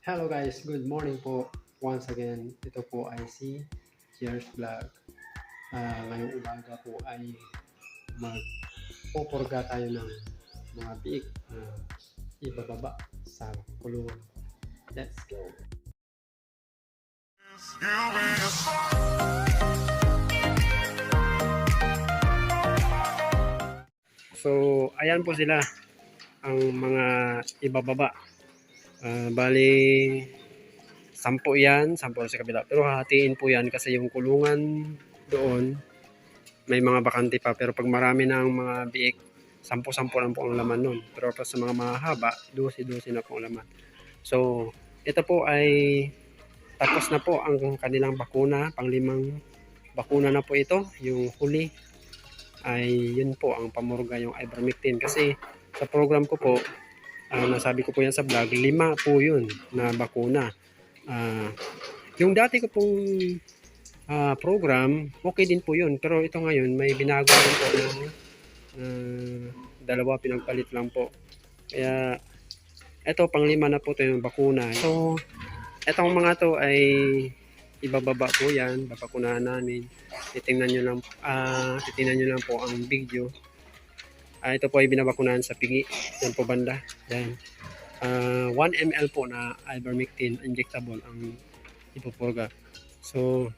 Hello guys, good morning po. Once again, ito po ay si Cheers Vlog. Ngayong umaga po ay magpupurga tayo ng mga biik na ibababa sa kulungan. Let's go! So, ayan po sila ang mga ibababa. Bali, 10 yan, 10 sa kabila. Pero hatiin po yan kasi yung kulungan doon may mga bakante pa. Pero pag marami ng mga biik, 10-10 lang po ang laman nun. Pero pa sa mga mahaba, 12-12 na po ang laman. So, ito po ay tapos na po ang kanilang bakuna. Panglimang bakuna na po ito. Yung huli ay yun po ang pamurga, yung ivermectin. Kasi sa program ko po, nasabi ko po yan sa vlog, 5 po yun na bakuna. Yung dati ko pong program, okay din po yun. Pero ito ngayon, may binago din po ng dalawa, pinagpalit lang po. Kaya, ito, pang-5 na po ito yung bakuna. So, etong mga to ay ibababa po yan, babakunahan namin. Titingnan nyo lang po ang video. Ito po ay binabakunahan sa pigi. Yan po banda. Yan. 1 ml po na ivermectin injectable ang ipupurga. So,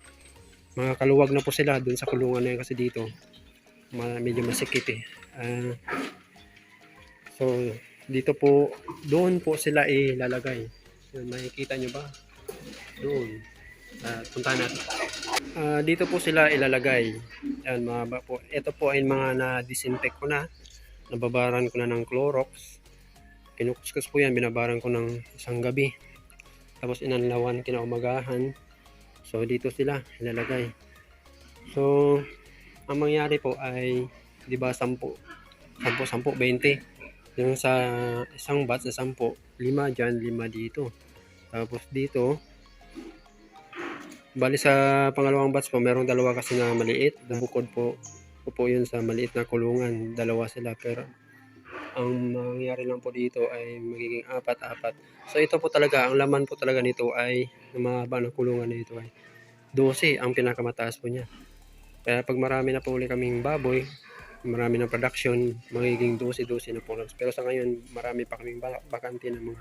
mga kaluwag na po sila dun sa kulungan na yun kasi dito medyo masikip eh. So, dito po, doon po sila ilalagay. Yun, makikita nyo ba? Doon. Puntahan natin. Dito po sila ilalagay. Yan, mahaba po. Ito po ay mga na-disinfect ko na. Nababaran ko na ng Clorox. Kinukuskus po yan. Binabaran ko ng isang gabi. Tapos inanlawan kinaumagahan. So, dito sila ilalagay. So, ang mangyari po ay, di ba, 10, 20. Yung sa isang batch na 10, 5 dyan, 5 dito. Tapos dito, bali sa pangalawang batch po, merong 2 kasi na maliit. Bukod po yun sa maliit na kulungan. 2 sila, pero ang mangyayari lang po dito ay magiging 4. So ito po talaga, ang laman po talaga nito ay, ng mahaba ng kulungan nito ay 12 ang pinakamataas po niya. Kaya pag marami na po ulit kaming baboy, marami ng production, magiging 12 na po. Pero sa ngayon, marami pa kaming bakante ng mga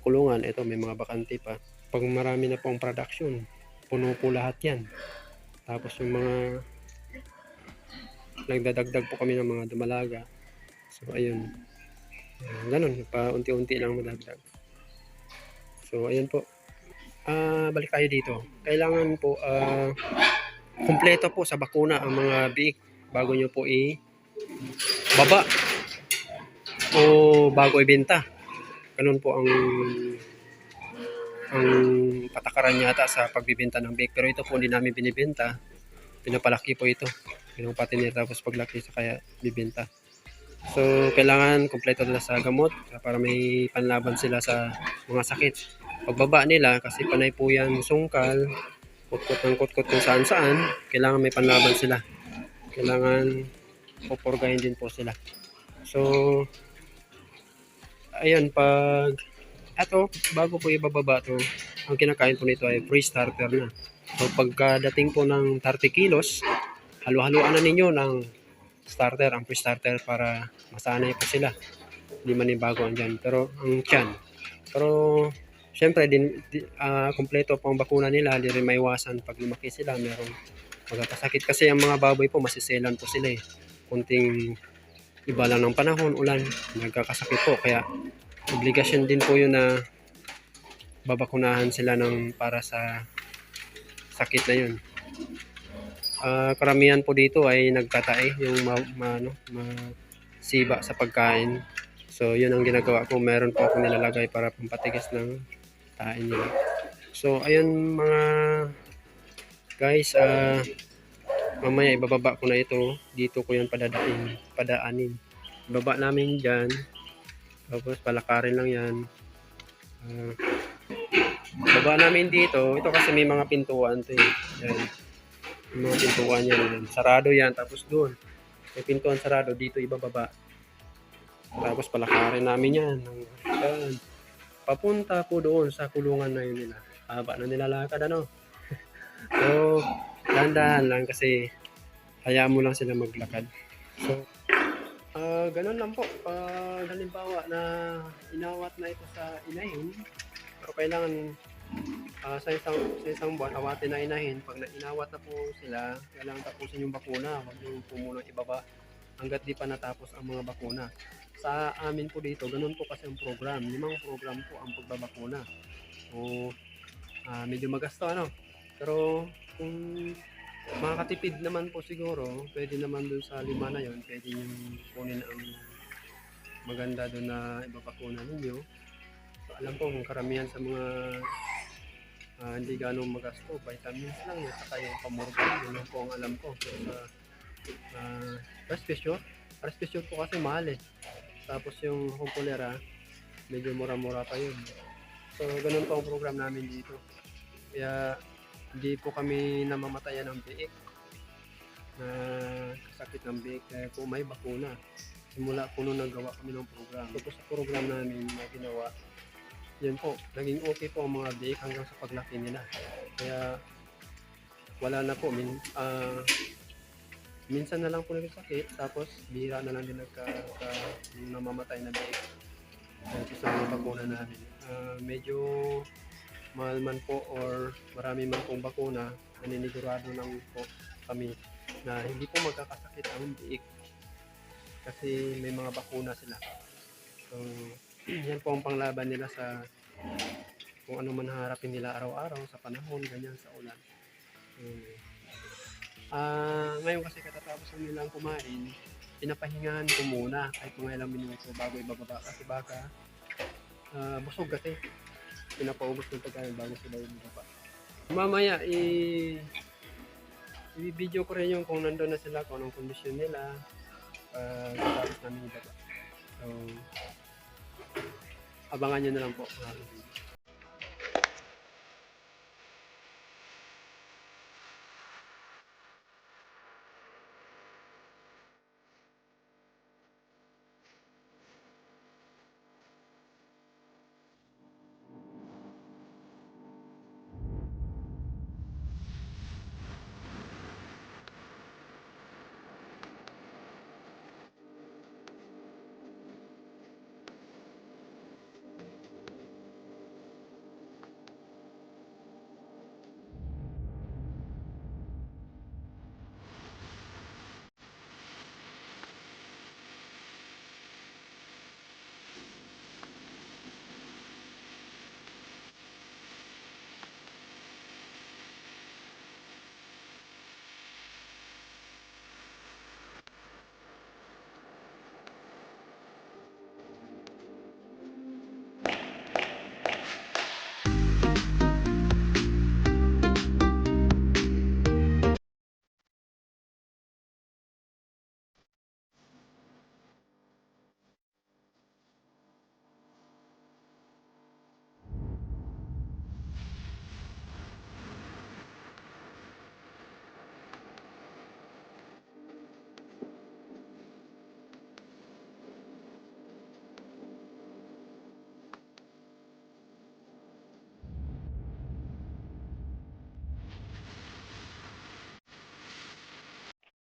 kulungan. Ito, may mga bakante pa. Pag marami na pong production, puno po lahat yan. Tapos yung mga nagdadagdag po kami ng mga dumalaga. So ayun, ganun, pa unti-unti lang madagdag. So ayun po, balik tayo dito. Kailangan po kumpleto po sa bakuna ang mga biik bago nyo po baba o bago ibenta. Ganun po ang patakaran yata sa pagbibenta ng biik. Pero ito po hindi namin binibenta, pinapalaki po ito, pinupatinir tapos paglaki sa kaya bibenta. So kailangan kumpleto nila sa gamot para may panlaban sila sa mga sakit. Pagbaba nila, kasi panay po yan sungkal, kutkot kung saan saan, kailangan may panlaban sila, kailangan pupurgahin din po sila. So ayun, pag bago po ibababa to, ang kinakain po nito ay pre-starter na. So pagkadating po ng 30 kilos, halo-haloan na ninyo ng starter, ang pre-starter, para masanay po sila. Hindi manibago andyan. Pero ang tiyan. Pero syempre kompleto po ang bakuna nila, hindi rin maiwasan pag lumaki sila, merong magkakasakit kasi ang mga baboy po masiselan po sila eh. Kunting iba lang ng panahon, ulan, nagkakasakit po. Kaya obligasyon din po yun na babakunahan sila para sa sakit na yun. Karamihan po dito ay nagtatae, yung masiba sa pagkain. So yun ang ginagawa ko, meron po ako nilalagay para pampatigas ng tae nila. So ayun mga guys, mamaya ibababa ko na ito. Dito ko yan padaanin. Ibaba namin dyan, tapos palakarin lang yan. Baba namin dito. Ito kasi may mga pintuan to eh. Yan. Yung mga pintuan yan. Sarado yan. Tapos doon, may pintuan sarado. Dito ibababa. Tapos palakarin namin yan. Yan. papunta po doon sa kulungan na yun nila. Haba na nilalakad ano. So, dahan-dahan lang kasi hayaan mo lang sila maglakad. So, ganun lang po. Pag halimbawa na inawat na ito sa inahin, pero kailangan sa isang buwan, awatin na inahin. Pag inawat na po sila, kailangan tapusin yung bakuna. Huwag yung pumunang ibaba hanggat di pa natapos ang mga bakuna. Sa amin po dito, ganun po kasi ang program. 5 program po ang pagbabakuna. So, medyo magasto ano. Pero kung makakatipid naman po siguro, pwede naman dun sa 5 na yon, pwede yung kunin ang maganda doon na ibabakuna ninyo. So, alam ko kung karamihan sa mga hindi ganong magasto, vitamins lang at saka yung pamorgan, yun lang po ang alam ko. Pero sa Respisure po kasi mahal eh. Tapos yung Humbolera, medyo mura-mura pa yun. So ganun po ang program namin dito. Kaya hindi po kami namamatayan ng biik, na sakit ng biik, kaya po may bakuna. Simula po nung nagawa kami ng program. So po sa program namin na ginawa, yan po, naging okay po ang mga biik hanggang sa paglaki nila. Kaya wala na po, minsan na lang po nagkasakit, tapos bihira na lang din namamatay na biik dahil sa mga bakuna namin. Medyo mahal man po or marami man pong bakuna, naninigurado lang po kami na hindi po magkakasakit ang biik kasi may mga bakuna sila. So, yan po ang panglaban nila sa kung ano man harapin nila araw-araw sa panahon, ganyan, sa ulan. Ngayon kasi katatapos na nilang kumain, pinapahingahan ko muna kahit mga ilang minuto bago ibababa kasi baka busog kasi pinapaubos ng pagkain bago sila ibababa. Mamaya i-video ko rin yung kung nandun na sila, kung anong kondisyon nila tapos namin ibaba. So, abangan nyo na lang po.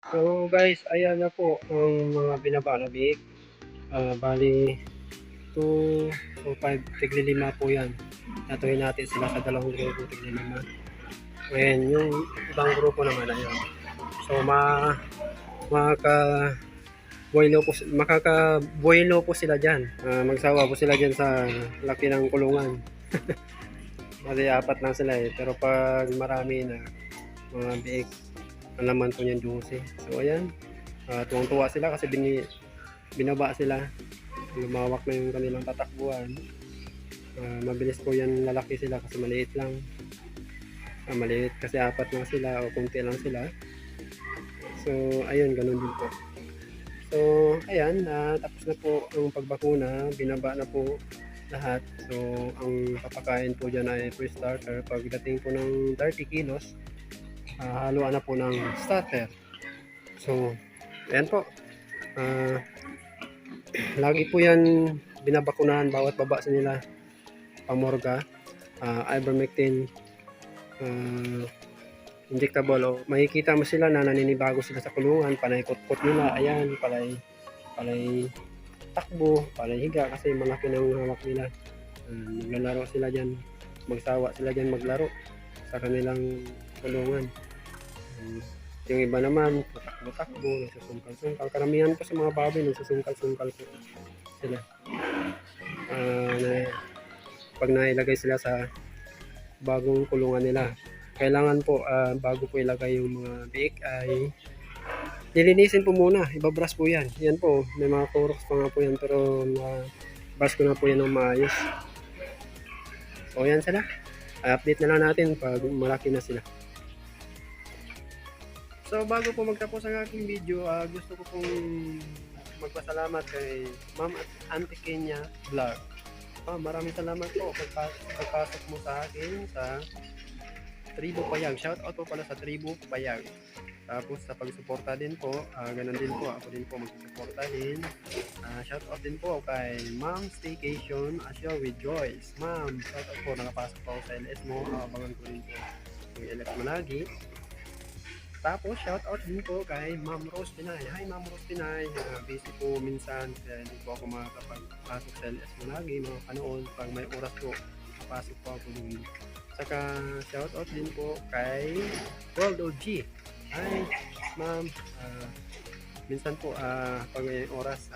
So guys, ayan na po ang mga binaba na biik. Bali 2 o 5, tigli 5 po yan. Natuloy natin sila sa dalawang grupo, tigli 5. Ngayon, yung ibang grupo naman ayun. So makakabuelo po sila dyan. Magsawa po sila dyan sa laki ng kulungan. Kasi 4 lang sila eh. Pero pag marami na mga biik, ang laman po niyan 12. So ayan, tuwang-tuwa sila kasi binaba sila. Lumawak na yung kanilang tatakbuhan. Mabilis po yan lalaki sila kasi maliit lang. Maliit kasi 4 lang sila o kunti lang sila. So ayun, ganun din po. So ayan, tapos na po ang pagbakuna, binaba na po lahat. So ang papakain po dyan ay pre-starter. Pagdating po ng 30 kilos, haluan na po ng starter. So ayan po, lagi po yan binabakunahan bawat baba sa nila. pamorga, ivermectin, injectable. O makikita mo sila na naninibago sila sa kulungan, panay kutkot nila, ayan, palay takbo, palay higa kasi malaki ng hawak nila. Naglalaro sila dyan, magsawa sila dyan maglaro sa kanilang kulungan. Yung iba naman, takbo-takbo, nagsusungkal-sungkal. Karamihan po sa mga baboy, nagsusungkal-sungkal po sila. Pag nailagay sila sa bagong kulungan nila, kailangan po bago po ilagay yung mga biik ay nilinisin po muna, ibabrush po yan. Yan po, may mga Clorox pa nga po yan, pero brush ko na po yan ng maayos. So yan sila, update na lang natin pag malaki na sila. So bago po magtapos ang aking video, gusto ko pong magpasalamat kay Ma'am Auntie Kenya Vlog. Maraming salamat po pagpasok mo sa akin sa Tribu Payag. Shout out po pala sa Tribu Payag. Tapos sa pagsuporta din po, ganun din po, ako din po magsuporta din. Shout out din po kay Ma'am Staycation Asia with Joyce. Ma'am, shout out po, nakapasok po ako sa LS mo, abangan ko rin po yung LS mo lagi. Tapos shout out din po kay Ma'am Rose Pinay. Hi Ma'am Rose Pinay, busy po minsan kaya hindi po ako makakapasok sa LS mo lagi, mga panood pag may oras po, pasok po ako dun. Saka shout out din po kay World OG. Hi ma'am, minsan po pag may oras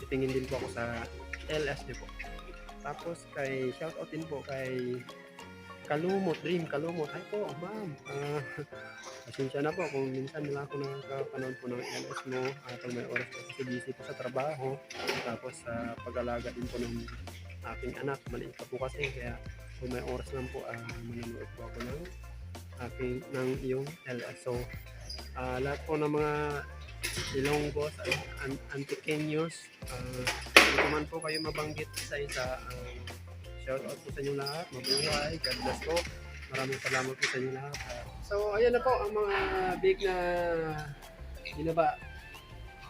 titingin din po ako sa LS niyo po. Tapos kay shout out din po kay Kalumot, Dream Kalumot. Hi po ma'am, pasensya na po kung minsan wala ako nakakapanood po ng LS mo pag may oras po kasi busy po sa trabaho. Tapos sa pag-alaga din po ng aking anak, maliit pa po kasi, kaya kung may oras lang po manonood po ako ng iyong LS. So lahat po ng mga Ilonggos, Antikenyos, hindi man po kayo mabanggit isa-isa, shout out po sa inyo lahat, mabuhay, God bless po, maraming salamat po sa inyo lahat. So ayan na po ang mga big na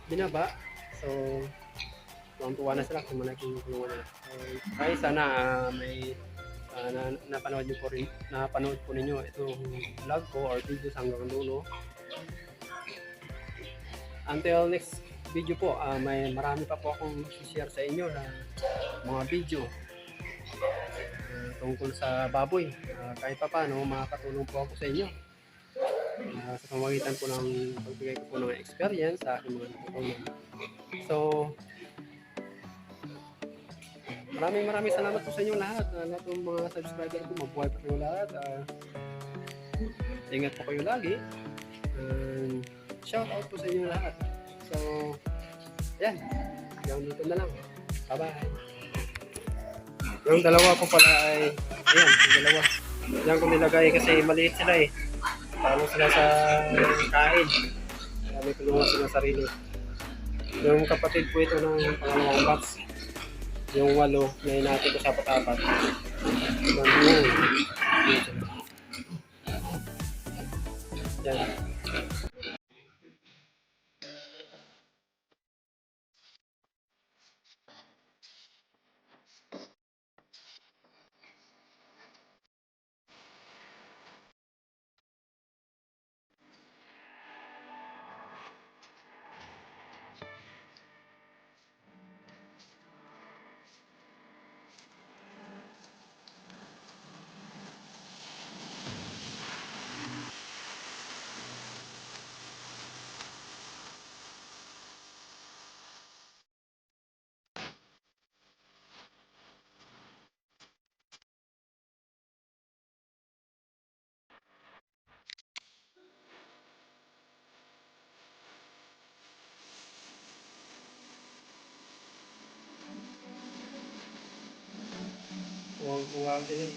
binaba. So tuwang-tuwa na sila kung malaking kulungan nila. So ay sana may napanood po ninyo itong vlog ko or videos hanggang dulo. Until next video po, may marami pa po akong share sa inyo na mga video tungkol sa baboy. Kahit pa paano, makakatulong po ako sa inyo sa pamagitan po ng pagbigay ko po ng experience sa aking mga natutunan. So maraming salamat po sa inyo lahat, lahat ng mga subscriber ko, mabuhay po kayo lahat, ingat po kayo lagi, shout out po sa inyo lahat. So yan, hanggang dito na lang, bye bye. Yung dalawa ko pala ay ayan, yung dalawa diyan ko nilagay kasi maliit sila talo sila sa kain, may kulungan sila sarili. Yung kapatid po ito ng pangalawang box, yung 8 na hinati ko sa apat-apat. Yan. Huwag din